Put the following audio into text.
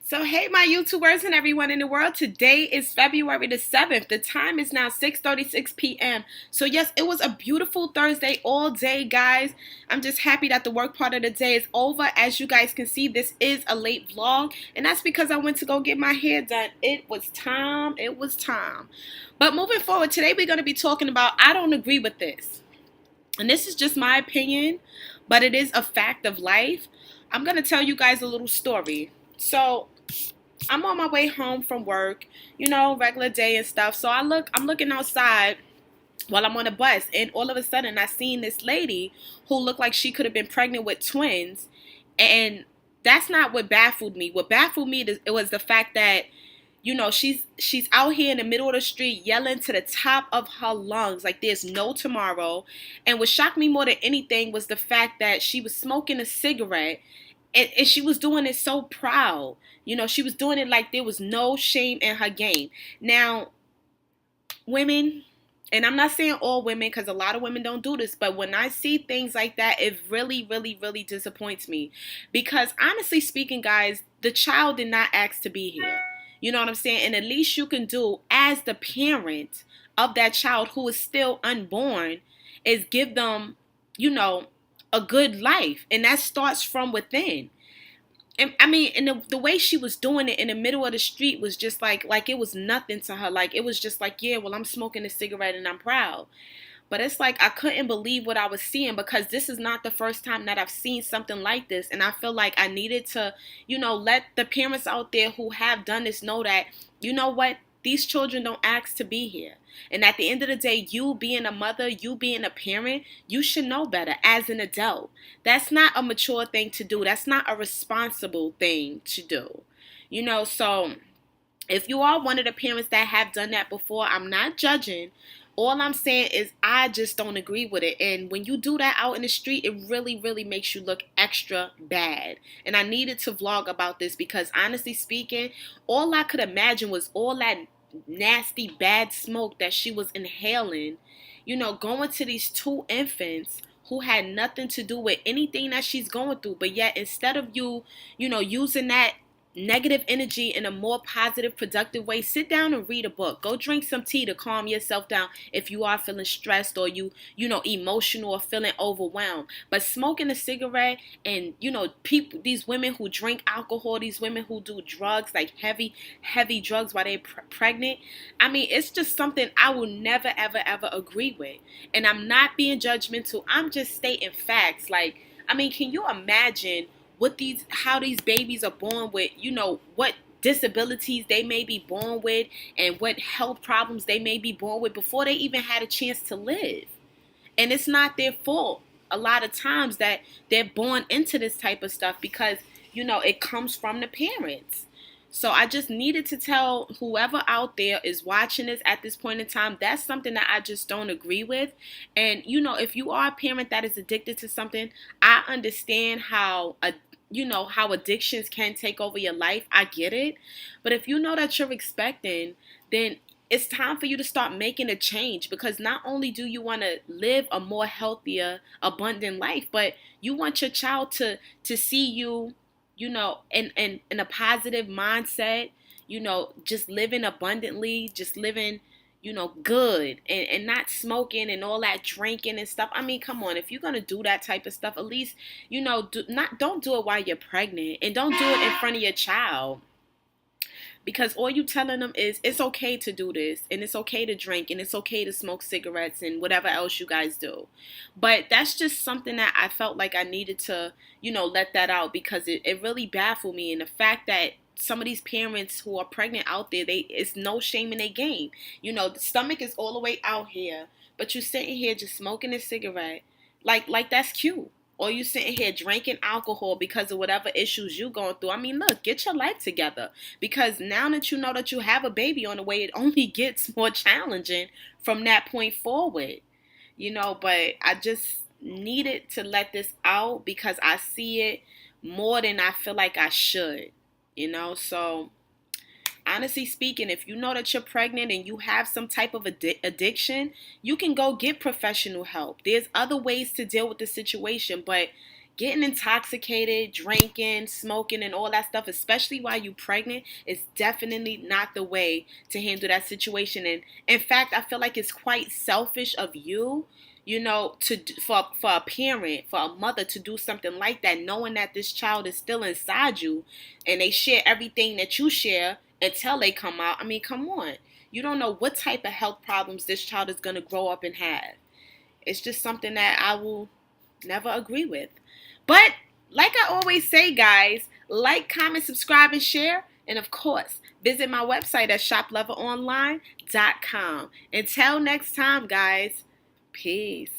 So, hey, my YouTubers and everyone in the world. Today is February the 7th. The time is now 6:36 p.m. So, yes, it was a beautiful Thursday all day, guys. I'm just happy that the work part of the day is over. As you guys can see, this is a late vlog, and that's because I went to go get my hair done. It was time. It was time. But moving forward, today we're going to be talking about I don't agree with this. And this is just my opinion, but it is a fact of life. I'm going to tell you guys a little story. So, I'm on my way home from work, regular day and stuff. So I'm looking outside while I'm on the bus, and all of a sudden I seen this lady who looked like she could have been pregnant with twins. And that's not what baffled me. What baffled me it was the fact that she's out here in the middle of the street yelling to the top of her lungs like there's no tomorrow. And what shocked me more than anything was the fact that she was smoking a cigarette, and she was doing it so proud. She was doing it like there was no shame in her game. Now, women, and I'm not saying all women because a lot of women don't do this, but when I see things like that, it really, really, really disappoints me. Because honestly speaking, guys, the child did not ask to be here. You know what I'm saying? And the least you can do as the parent of that child who is still unborn is give them, a good life. And that starts from within. And I mean, and the way she was doing it in the middle of the street was just like it was nothing to her. Like, it was just like, yeah, well, I'm smoking a cigarette and I'm proud. But it's like I couldn't believe what I was seeing, because this is not the first time that I've seen something like this. And I feel like I needed to, let the parents out there who have done this know that, you know what? These children don't ask to be here. And at the end of the day, you being a mother, you being a parent, you should know better as an adult. That's not a mature thing to do. That's not a responsible thing to do. So if you are one of the parents that have done that before, I'm not judging. All I'm saying is I just don't agree with it. And when you do that out in the street, it really, really makes you look extra bad. And I needed to vlog about this because honestly speaking, all I could imagine was all that nasty, bad smoke that she was inhaling, going to these two infants who had nothing to do with anything that she's going through. But yet, instead of using that negative energy in a more positive, productive way, sit down and read a book. Go drink some tea to calm yourself down if you are feeling stressed or emotional or feeling overwhelmed. But smoking a cigarette and people, these women who drink alcohol, these women who do drugs, like heavy drugs while they're pregnant, I mean, it's just something I will never ever ever agree with. And I'm not being judgmental, I'm just stating facts. Like, I mean, can you imagine how these babies are born with, what disabilities they may be born with and what health problems they may be born with before they even had a chance to live. And it's not their fault a lot of times that they're born into this type of stuff, because it comes from the parents. So I just needed to tell whoever out there is watching this at this point in time, that's something that I just don't agree with. And if you are a parent that is addicted to something, I understand how addictions can take over your life. I get it. But if you know that you're expecting, then it's time for you to start making a change, because not only do you want to live a more healthier, abundant life, but you want your child to see you, in a positive mindset, just living abundantly, just living good, and not smoking and all that drinking and stuff. I mean, come on, if you're gonna do that type of stuff, at least, don't do it while you're pregnant, and don't do it in front of your child. Because all you telling them is it's okay to do this, and it's okay to drink, and it's okay to smoke cigarettes and whatever else you guys do. But that's just something that I felt like I needed to, let that out, because it really baffled me. And the fact that some of these parents who are pregnant out there, it's no shame in their game. The stomach is all the way out here, but you're sitting here just smoking a cigarette, like that's cute. Or you sitting here drinking alcohol because of whatever issues you going through. I mean, look, get your life together. Because now that you know that you have a baby on the way, it only gets more challenging from that point forward. But I just needed to let this out because I see it more than I feel like I should. So honestly speaking, if you know that you're pregnant and you have some type of addiction, you can go get professional help. There's other ways to deal with the situation, but getting intoxicated, drinking, smoking, and all that stuff, especially while you're pregnant, is definitely not the way to handle that situation. And in fact, I feel like it's quite selfish of you, for a parent, for a mother to do something like that, knowing that this child is still inside you, and they share everything that you share until they come out. I mean, come on. You don't know what type of health problems this child is going to grow up and have. It's just something that I will never agree with. But like I always say, guys, like, comment, subscribe, and share. And of course, visit my website at shoploveronline.com. Until next time, guys, peace.